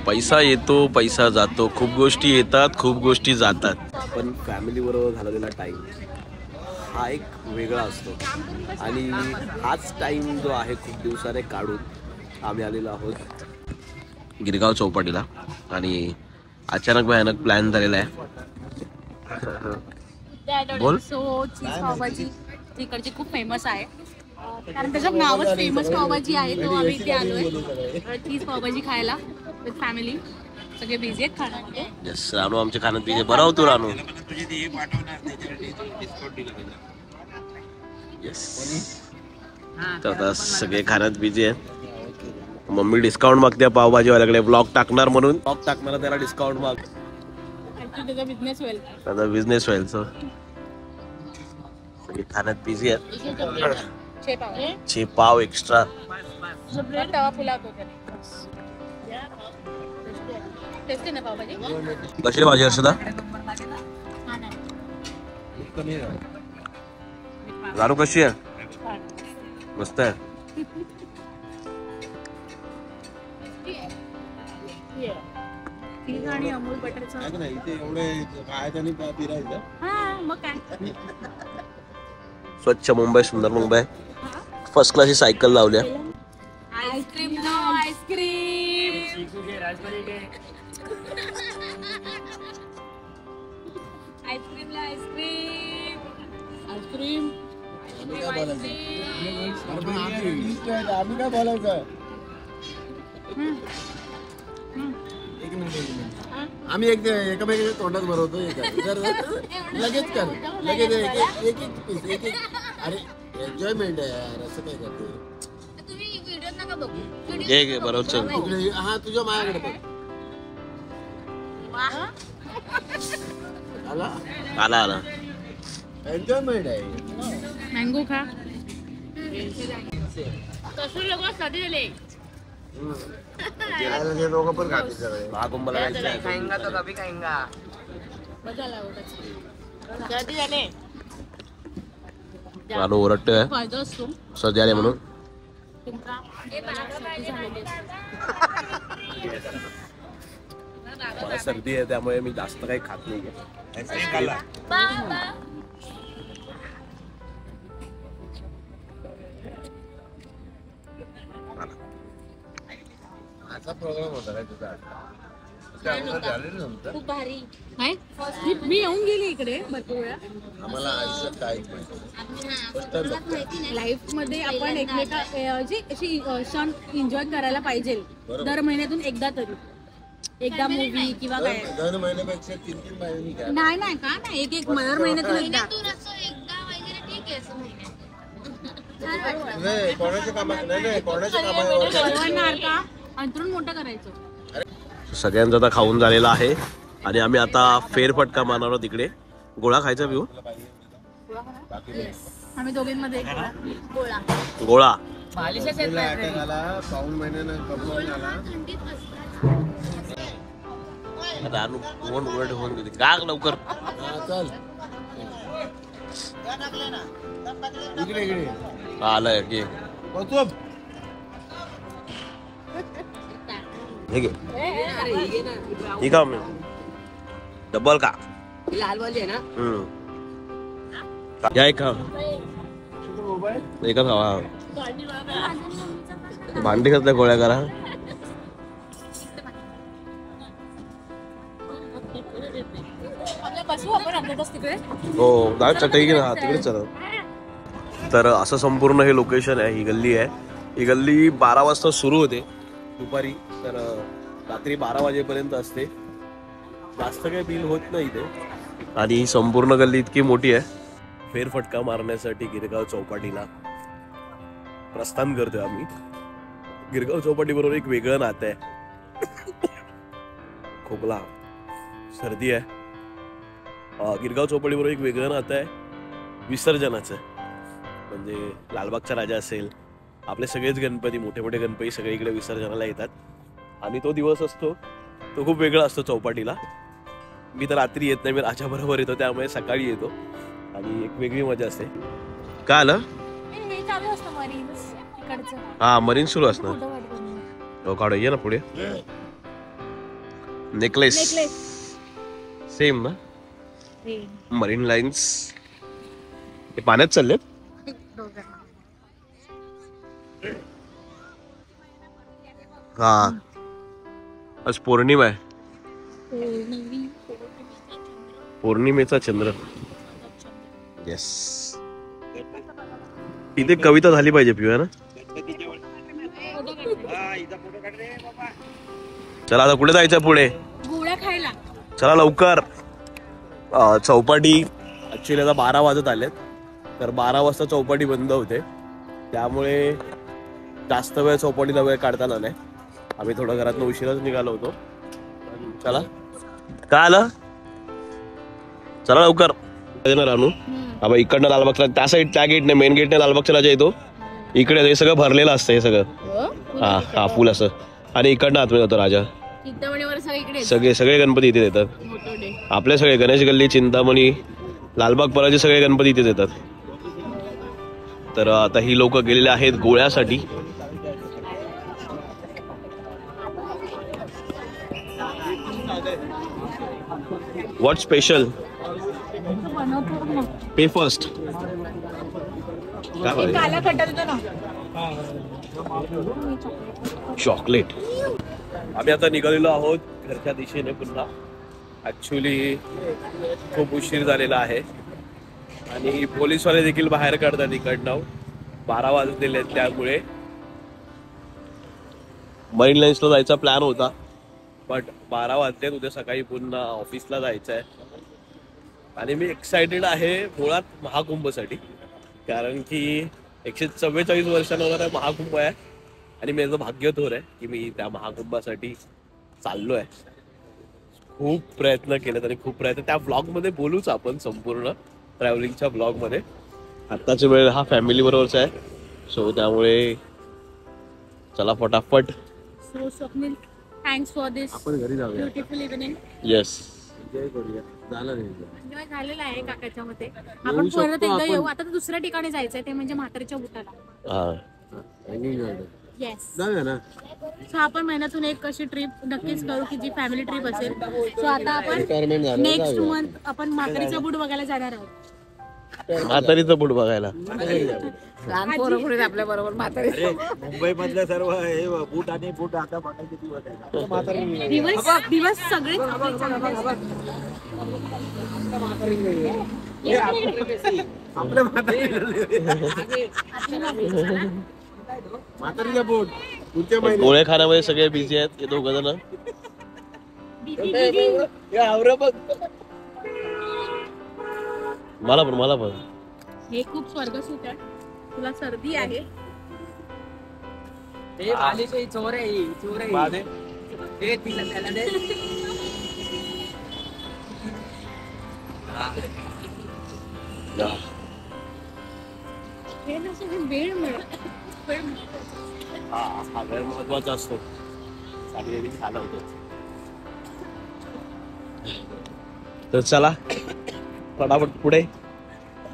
पैसा येतो पैसा जातो, खूप गोष्टी येतात खूप गोष्टी जातात, पण फॅमिली बरोबर घालवलेला टाइम हा एक वेगळा असतो. आणि हाच टाइम जो आहे खूप दिवसाने काढून आम्ही आलेलो आहोत गिरगाव चौपाटीला. आणि अचानक भयानक प्लॅन झालेला आहे. बोल. सो चीज पावभाजी तिकडची खूप फेमस आहे, कारण त्याचं नावच फेमस पावभाजी आहे. तो आम्ही इथे आलोय चीज पावभाजी खायला विथ फॅमिली. सगळे बिझी आहेत खाण्यामध्ये. यस, रानू आमचे खाण्यात बिझी. बरं तू रानू. येस, तर आता सगळे खाण्यात बिझी आहेत. मम्मी डिस्काउंट मागते पावभाजीवाल्याकडे, ब्लॉग टाकणार म्हणून. ब्लॉग टाकणार त्याला डिस्काउंट माग. त्याचा बिझनेस होईल, त्याचा बिझनेस होईल. सगळे खाण्यात बिझी आहेत. चे पाव एक्स्ट्रा. तवा फुलावतो टेस्टी ना पावभाजी. कशी भाजी हर्षदा? रानू कशी आहे? मस्त आहे. आणि अमूल बटरचं मग काय. स्वच्छ मुंबई, सुंदर मुंबई. फर्स्ट क्लास सायकल लावल्या. Ice cream no ice cream. आईस्क्रीम ला आईस्क्रीम. आईस्क्रीम आम्ही काय बोलायचं. आम्ही एकमेकाच्या तोंडात भरवतो. लगेच कर, लगेच एक एक पीस, एक एक. अरे एन्जॉयमेंट आहे यार, असं काय करते. तुम्ही व्हिडिओ नका बघू. घे बरोबर. चल तिकडे हा तुझ्या माझ्याकडे बघ. आला आला आला. एन्जॉयमेंट आहे. मँगो खा. कसं लोक कधी झाले दोघं पण खाते सगळे. महाकुंभला खाएंगा तो कभी खाएंगा. कधी झाले रानू ओरडतोय फायदा असतो सर्दी आली म्हणून. मला सर्दी आहे त्यामुळे मी जास्त काही खात नाही. असा प्रोग्राम होता काय तुझा? खूप भारी नाही. मी येऊन गेली इकडे भरपूर वेळा. आम्हाला आयुष्यात काहीच माहिती. लाईफ मध्ये आपण एकमेका अशी क्षण एन्जॉय करायला पाहिजे. दर महिन्यातून एकदा तरी, एकदा मूवी किंवा काय. दर महिन्यापेक्षा 3-3 महिन्यांनी घ्या. नाही नाही का नाही, एक एक दर महिन्यातून एकदा. नाही कोणाच्या कामात नाही, कोणाच्या कामावर बनवणार का अंतरून मोठं करायचं. सगळ्यांचा आता खाऊन झालेला आहे आणि आम्ही आता फेरफटका मारणार आहोत. तिकडे गोळा खायचा पिऊ. आम्ही दोघींमध्ये गोळा पाऊण महिन्यानं कमवून आला. रानू कोण उलट होऊन गेली गाग लवकर. चल इकडे इकडे आलंय की हे घे. ही का मी डबल का लाल वाली है ना. या एक खा. एकच खावा. भांडी करते गोळ्या करा. हो चटई घे ना तिकडे. चला तर असं संपूर्ण हे लोकेशन आहे. ही गल्ली आहे. ही गल्ली 12 वाजता सुरू होते दुपारी, तर रात्री 12 वाजेपर्यंत असते. जास्त काही बिल होत नाही इथे. आणि ही संपूर्ण गल्ली इतकी मोठी आहे. फेरफटका मारण्यासाठी गिरगाव चौपाटीला प्रस्थान करतोय आम्ही. गिरगाव चौपाटी बरोबर एक वेगळं नातं आहे. खोकला, सर्दी आहे. गिरगाव चौपाटी बरोबर एक वेगळं नातं आहे विसर्जनाचं. म्हणजे लालबागचा राजा असेल, आपले सगळेच गणपती, मोठे मोठे गणपती सगळे इकडे विसर्जनाला येतात. आणि तो दिवस असतो तो खूप वेगळा असतो चौपाटीला. मी तर रात्री येत नाही, मी राजाबरोबर येतो, त्यामुळे सकाळी येतो आणि एक वेगळी मजा असते. काय आलं? हा मरीन सुरू असणार. हो काढू. ये ना पुढे. नेकलेस सेम ना. हे मरीन लाईन्स हे पाण्यात चाललेत. हा आज पौर्णिमा आहे. पौर्णिमेचा चंद्र. येस. इथे कविता झाली पाहिजे पिऊया ना. चला आता कुठे जायचं पुढे. गोळ्या खायला चला लवकर. चौपाटी ऍक्च्युली आता 12 वाजत आलेत. तर 12 वाजता चौपाटी बंद होते. त्यामुळे जास्त वेळ चौपाटीला वेळ काढताना नाही. आम्ही थोडं घरातनं उशिराच निघालो होतो. चला काय आलं. चला लवकर रानू. आपण इकडनं लालबागला त्या साईड त्या गेटने मेन गेटने लालबागच्या राजा येतो. इकडे हे सगळं भरलेलं असतं हे सगळं. हा फुल असं. आणि इकडनं आतमध्ये जातो राजा. सगळे गणपती इथे येतात. आपले सगळे गणेश गल्ली चिंतामणी लालबाग पराचे सगळे गणपती इथेच येतात. तर आता ही लोक गेलेले आहेत गोळ्यासाठी. What special pay first. Chocolate. आम्ही आता निघालेलो आहोत घरच्या दिशेने पुन्हा. ऍक्च्युली खूप उशीर झालेला आहे आणि पोलीसवाले देखील बाहेर काढतात इकडनं. 12 वाजलेले आहेत. त्यामुळे मरीन लाईन्सला जायचा प्लॅन होता बट 12 वाजले. उद्या सकाळी पुन्हा ऑफिसला जायचं आहे. आणि मी एक्सायटेड आहे मुळात महाकुंभसाठी. कारण की 144 वर्षांना होणारा महाकुंभ आहे आणि माझं भाग्य थोर आहे की मी त्या महाकुंभासाठी चाललो आहे. खूप प्रयत्न केलेत आणि खूप प्रयत्न त्या ब्लॉग मध्ये बोलूच आपण संपूर्ण ट्रॅव्हलिंगच्या ब्लॉग मध्ये. आत्ताचा वेळ हा फॅमिली बरोबरचा आहे. सो त्यामुळे चला फटाफट. So Swapnil thanks for this beautiful evening. Yes enjoy करूया. झालं नाही एन्जॉय झालेला आहे काकाच्या मते. आपण परत एकदा येऊ. आता तर दुसऱ्या ठिकाणी जायचंय ते म्हणजे म्हातारीच्या बुटाला. येस जाऊया ना. सो आपण महिन्यातून एक अशी ट्रिप नक्कीच करू की जी फॅमिली ट्रिप असेल. सो आता आपण रिटायरमेंट झालं नेक्स्ट मंथ आपण म्हातारीचा बूट बघायला जाणार आहोत. म्हातारीचं बूट बघायला. आपल्या बरोबर म्हातारी. मुंबई मधल्या सर्व हे बूट आणि बूट आता बघायचे दिवस आहे. दिवस सगळे आपल्या म्हातारीला बूट पुढच्या महिन्यात. गोळे खाण्यामध्ये सगळे बिझी आहेत हे दोघं जण. मला पण हे खूप स्वर्गसुख आहे. तुला सर्दी आहे. चोर आहे. वेळ मिळत. हा वेळ महत्वाचा असतो. खाणं होतं. तर चला फटाफट पुढे.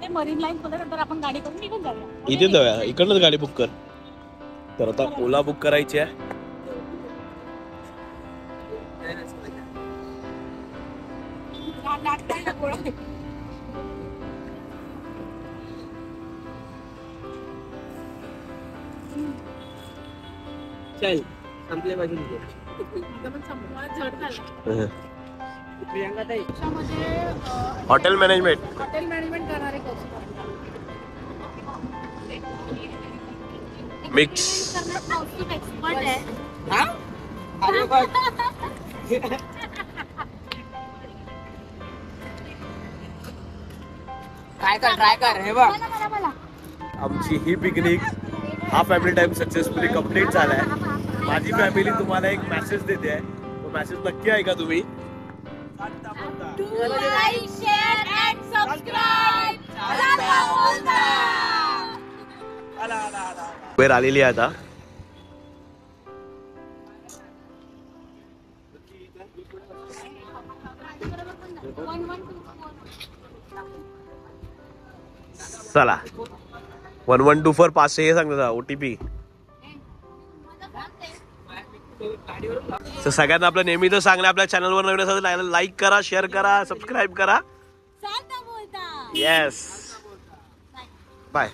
ते मरीन लाईन नंतर आपण गाडी करून निघून जाऊया. इथे जाऊया. इकडनंच गाडी बुक कर. तर आता ओला बुक करायची आहे. चल संपले माझे. प्रियांका ताई हॉटेल मॅनेजमेंट करणारे मिक्स. एक्सपर्ट आहे. ट्राय कर हे बघ. आमची ही पिकनिक हा फॅमिली टाइम सक्सेसफुली कंप्लीट झालाय. माझी फॅमिली तुम्हाला एक मेसेज देते आहे. तो मेसेज नक्की ऐका तुम्ही. Like share and subscribe. वेळ आलेली आहे आता. चला 1124 5 हे सांगता OTP. तर सगळ्यांना आपलं नेहमीच सांगणं, आपल्या चॅनलवर नवीन असेल लाईक करा, शेअर करा, सबस्क्राईब करा. Yes, bye.